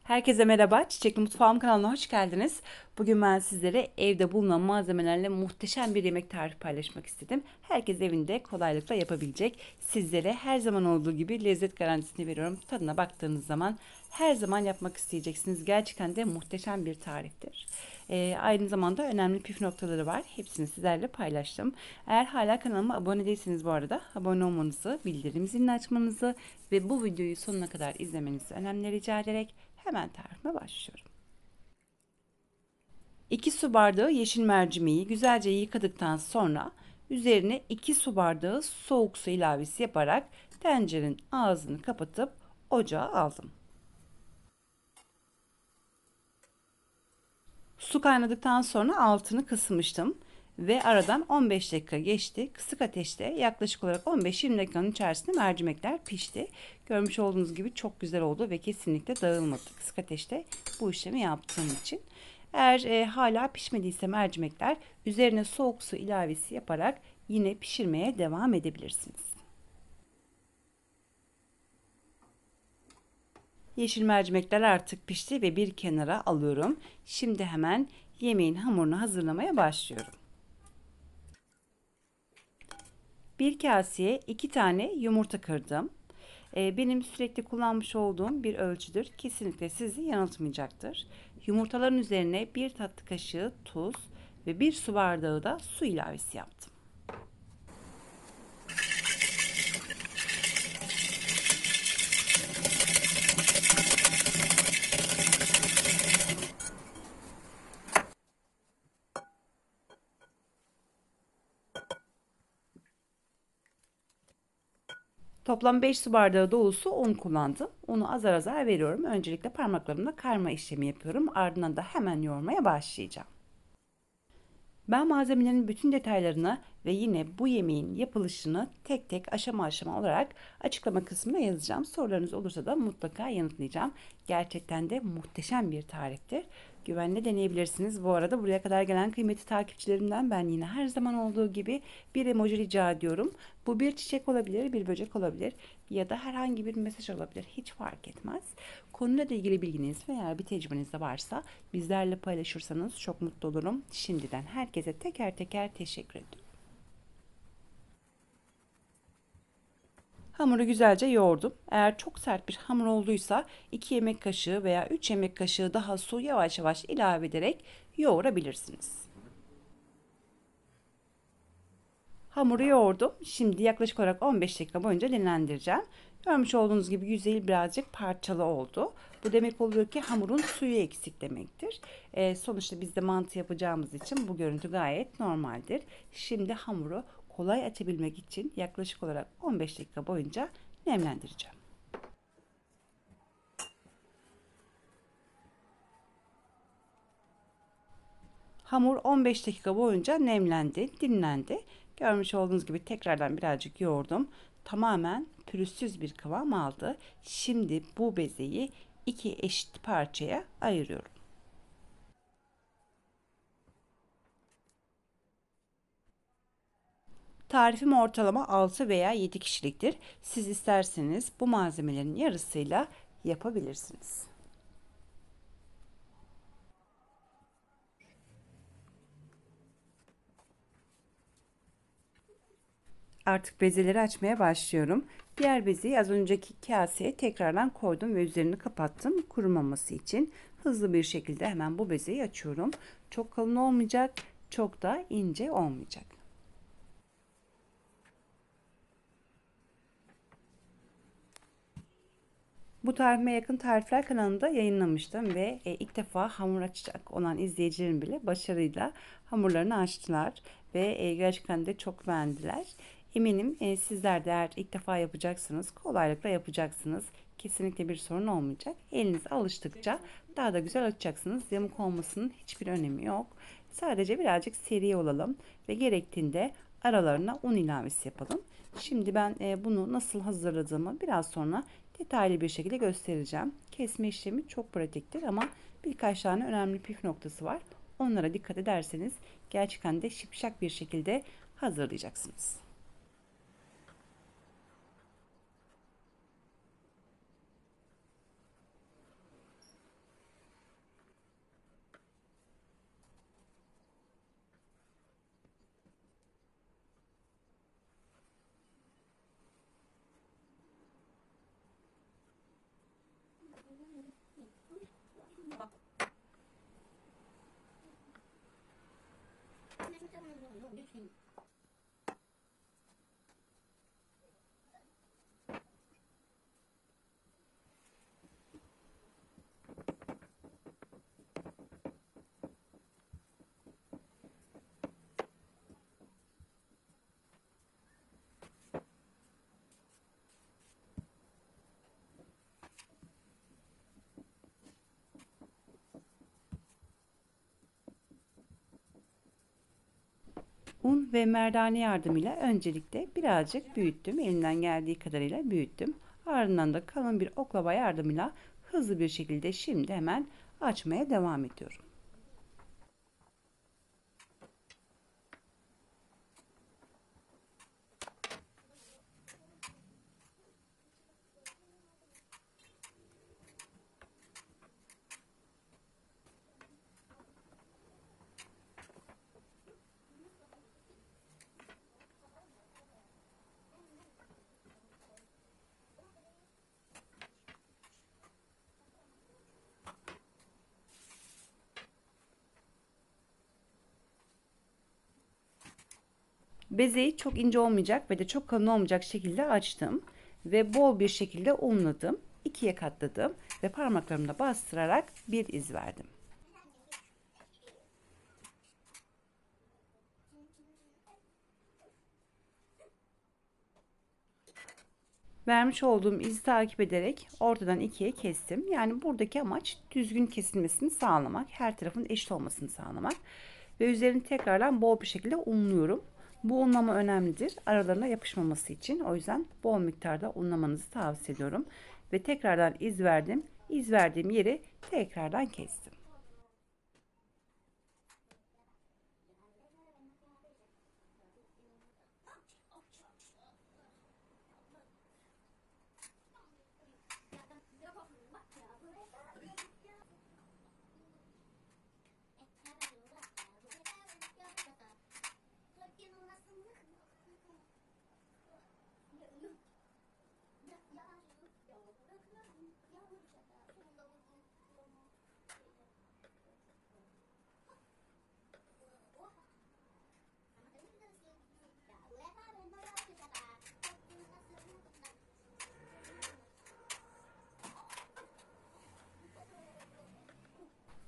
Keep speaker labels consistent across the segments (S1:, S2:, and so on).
S1: Herkese merhaba, Çiçekli Mutfağım kanalına hoş geldiniz. Bugün ben sizlere evde bulunan malzemelerle muhteşem bir yemek tarifi paylaşmak istedim. Herkes evinde kolaylıkla yapabilecek. Sizlere her zaman olduğu gibi lezzet garantisini veriyorum. Tadına baktığınız zaman her zaman yapmak isteyeceksiniz. Gerçekten de muhteşem bir tariftir. Aynı zamanda önemli püf noktaları var. Hepsini sizlerle paylaştım. Eğer hala kanalıma abone değilseniz bu arada abone olmanızı, bildirim zilini açmanızı ve bu videoyu sonuna kadar izlemenizi önemli rica ederek hemen tarifime başlıyorum. 2 su bardağı yeşil mercimeği güzelce yıkadıktan sonra üzerine 2 su bardağı soğuk su ilavesi yaparak tencerenin ağzını kapatıp ocağa aldım. Su kaynadıktan sonra altını kısmıştım ve aradan 15 dakika geçti. Kısık ateşte yaklaşık olarak 15-20 dakikanın içerisinde mercimekler pişti. Görmüş olduğunuz gibi çok güzel oldu ve kesinlikle dağılmadı kısık ateşte bu işlemi yaptığım için. Eğer hala pişmediyse mercimekler üzerine soğuk su ilavesi yaparak yine pişirmeye devam edebilirsiniz. Yeşil mercimekler artık pişti ve bir kenara alıyorum. Şimdi hemen yemeğin hamurunu hazırlamaya başlıyorum. Bir kaseye 2 tane yumurta kırdım. Benim sürekli kullanmış olduğum bir ölçüdür. Kesinlikle sizi yanıltmayacaktır. Yumurtaların üzerine 1 tatlı kaşığı tuz ve 1 su bardağı da su ilavesi yaptım. Toplam 5 su bardağı dolusu un kullandım. Unu azar azar veriyorum. Öncelikle parmaklarımla karma işlemi yapıyorum. Ardından da hemen yoğurmaya başlayacağım. Ben malzemelerin bütün detaylarını ve yine bu yemeğin yapılışını tek tek aşama aşama olarak açıklama kısmına yazacağım. Sorularınız olursa da mutlaka yanıtlayacağım. Gerçekten de muhteşem bir tariftir. Güvenle deneyebilirsiniz. Bu arada buraya kadar gelen kıymetli takipçilerimden ben yine her zaman olduğu gibi bir emoji rica ediyorum. Bu bir çiçek olabilir, bir böcek olabilir ya da herhangi bir mesaj olabilir. Hiç fark etmez. Konuyla ilgili bilginiz veya bir tecrübeniz de varsa bizlerle paylaşırsanız çok mutlu olurum. Şimdiden herkese teker teker teşekkür ediyorum. Hamuru güzelce yoğurdum. Eğer çok sert bir hamur olduysa 2 yemek kaşığı veya 3 yemek kaşığı daha su yavaş yavaş ilave ederek yoğurabilirsiniz. Hamuru yoğurdum. Şimdi yaklaşık olarak 15 dakika boyunca dinlendireceğim. Görmüş olduğunuz gibi yüzeyi birazcık parçalı oldu. Bu demek oluyor ki hamurun suyu eksik demektir. Sonuçta biz de mantı yapacağımız için bu görüntü gayet normaldir. Şimdi hamuru kolay açabilmek için yaklaşık olarak 15 dakika boyunca nemlendireceğim. Hamur 15 dakika boyunca nemlendi, dinlendi. Görmüş olduğunuz gibi tekrardan birazcık yoğurdum. Tamamen pürüzsüz bir kıvam aldı. Şimdi bu bezeyi iki eşit parçaya ayırıyorum. Tarifim ortalama 6 veya 7 kişiliktir. Siz isterseniz bu malzemelerin yarısıyla yapabilirsiniz. Artık bezeleri açmaya başlıyorum. Diğer bezeyi az önceki kaseye tekrardan koydum ve üzerini kapattım kurumaması için. Hızlı bir şekilde hemen bu bezeyi açıyorum. Çok kalın olmayacak, çok da ince olmayacak. Bu tarifime yakın tarifler kanalında yayınlamıştım ve ilk defa hamur açacak olan izleyicilerim bile başarıyla hamurlarını açtılar ve gerçekten de çok beğendiler. Eminim sizler de eğer ilk defa yapacaksınız, kolaylıkla yapacaksınız. Kesinlikle bir sorun olmayacak. Eliniz alıştıkça daha da güzel açacaksınız. Yamuk olmasının hiçbir önemi yok. Sadece birazcık seri olalım ve gerektiğinde aralarına un ilavesi yapalım. Şimdi ben bunu nasıl hazırladığımı biraz sonra detaylı bir şekilde göstereceğim. Kesme işlemi çok pratiktir ama birkaç tane önemli püf noktası var. Onlara dikkat ederseniz gerçekten de şipşak bir şekilde hazırlayacaksınız. Un ve merdane yardımıyla öncelikle birazcık büyüttüm. Elimden geldiği kadarıyla büyüttüm. Ardından da kalın bir oklava yardımıyla hızlı bir şekilde şimdi hemen açmaya devam ediyorum. Bezeyi çok ince olmayacak ve de çok kalın olmayacak şekilde açtım ve bol bir şekilde unladım. İkiye katladım ve parmaklarımla bastırarak bir iz verdim. Vermiş olduğum izi takip ederek ortadan ikiye kestim. Yani buradaki amaç düzgün kesilmesini sağlamak, her tarafın eşit olmasını sağlamak ve üzerini tekrardan bol bir şekilde unluyorum. Bu unlama önemlidir. Aralarına yapışmaması için. O yüzden bol miktarda unlamanızı tavsiye ediyorum. Ve tekrardan iz verdim. İz verdiğim yeri tekrardan kestim.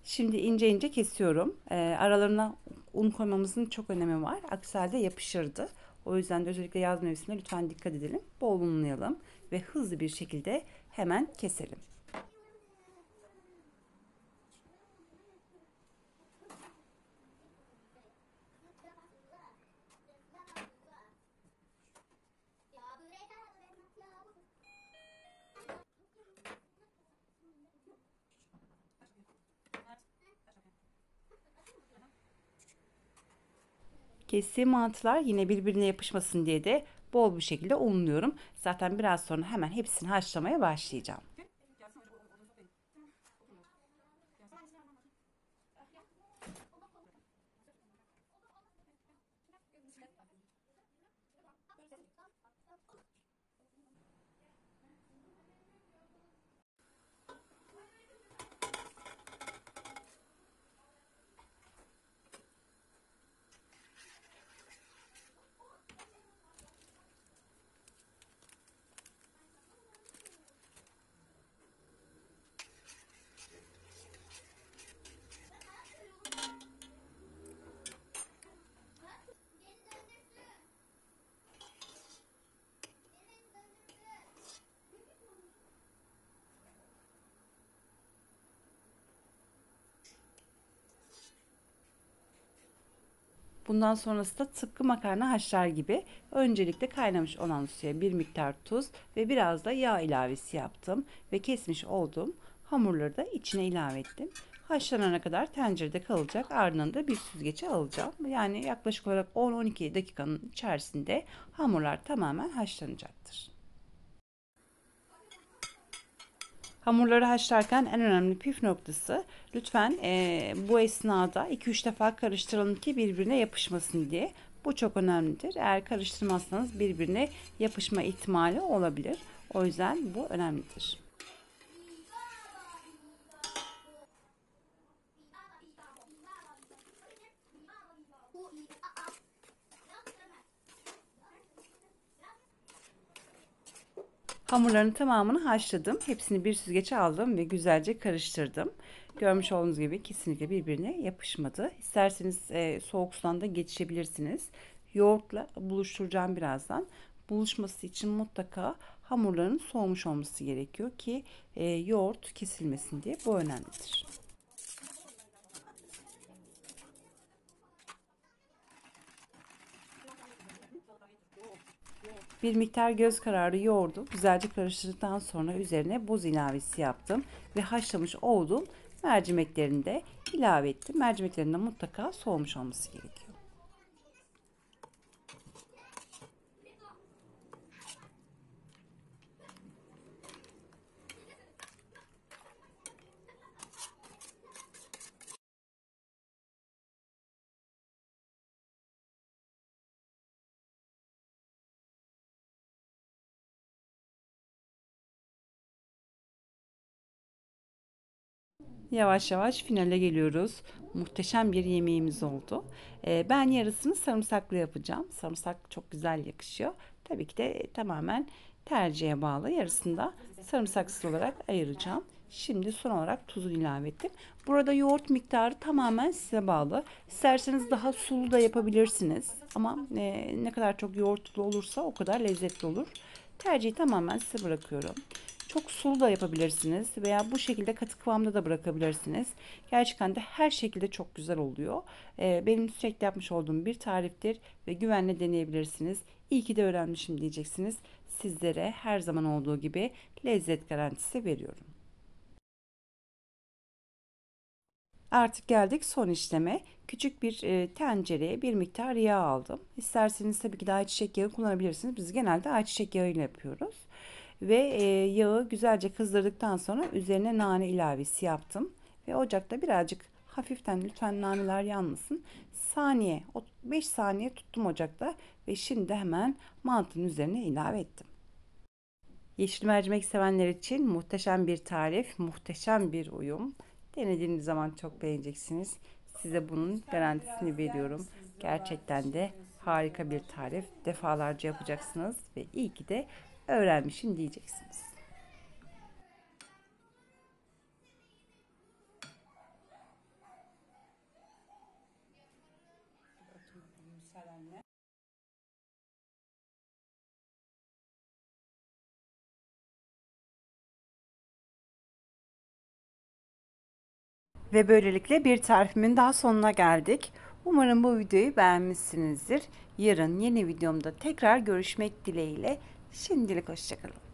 S1: Şimdi ince ince kesiyorum. Aralarına un koymamızın çok önemi var. Aksi halde yapışırdı. O yüzden de özellikle yaz mevsiminde lütfen dikkat edelim. Bol unlayalım ve hızlı bir şekilde hemen keselim. Kestiğim mantılar yine birbirine yapışmasın diye de bol bir şekilde unluyorum. Zaten biraz sonra hemen hepsini haşlamaya başlayacağım. Bundan sonrası da tıpkı makarna haşlar gibi öncelikle kaynamış olan suya bir miktar tuz ve biraz da yağ ilavesi yaptım ve kesmiş olduğum hamurları da içine ilave ettim. Haşlanana kadar tencerede kalacak, ardından da bir süzgece alacağım. Yani yaklaşık olarak 10-12 dakikanın içerisinde hamurlar tamamen haşlanacaktır. Hamurları haşlarken en önemli püf noktası lütfen bu esnada 2-3 defa karıştıralım ki birbirine yapışmasın diye. Bu çok önemlidir. Eğer karıştırmazsanız birbirine yapışma ihtimali olabilir. O yüzden bu önemlidir. Hamurların tamamını haşladım. Hepsini bir süzgece aldım ve güzelce karıştırdım. Görmüş olduğunuz gibi kesinlikle birbirine yapışmadı. İsterseniz soğuk sudan da geçirebilirsiniz. Yoğurtla buluşturacağım birazdan. Buluşması için mutlaka hamurların soğumuş olması gerekiyor ki yoğurt kesilmesin diye. Bu önemlidir. Bir miktar göz kararı yoğurdu güzelce karıştırdıktan sonra üzerine buz ilavesi yaptım ve haşlamış olduğum mercimeklerini de ilave ettim. Mercimeklerin de mutlaka soğumuş olması gerekiyor. Yavaş yavaş finale geliyoruz. Muhteşem bir yemeğimiz oldu. Ben yarısını sarımsaklı yapacağım. Sarımsak çok güzel yakışıyor. Tabii ki de tamamen tercihe bağlı. Yarısını da sarımsaksız olarak ayıracağım. Şimdi son olarak tuzunu ilave ettim. Burada yoğurt miktarı tamamen size bağlı. İsterseniz daha sulu da yapabilirsiniz. Ama ne kadar çok yoğurtlu olursa o kadar lezzetli olur. Tercihi tamamen size bırakıyorum. Çok sulu da yapabilirsiniz veya bu şekilde katı kıvamda da bırakabilirsiniz. Gerçekten de her şekilde çok güzel oluyor. Benim sürekli yapmış olduğum bir tariftir ve güvenle deneyebilirsiniz. İyi ki de öğrenmişim diyeceksiniz. Sizlere her zaman olduğu gibi lezzet garantisi veriyorum. Artık geldik son işleme. Küçük bir tencereye bir miktar yağ aldım. İsterseniz tabii ki de ayçiçek yağı kullanabilirsiniz. Biz genelde ayçiçek yağı ile yapıyoruz. Ve yağı güzelce kızdırdıktan sonra üzerine nane ilavesi yaptım. Ve ocakta birazcık hafiften lütfen naneler yanmasın. 5 saniye tuttum ocakta ve şimdi hemen mantının üzerine ilave ettim. Yeşil mercimek sevenler için muhteşem bir tarif, muhteşem bir uyum. Denediğiniz zaman çok beğeneceksiniz. Size bunun garantisini veriyorum. Gerçekten de harika bir tarif. Defalarca yapacaksınız ve iyi ki de öğrenmişim diyeceksiniz. Ve böylelikle bir tarifimin daha sonuna geldik. Umarım bu videoyu beğenmişsinizdir. Yarın yeni videomda tekrar görüşmek dileğiyle. Şimdilik hoşçakalın.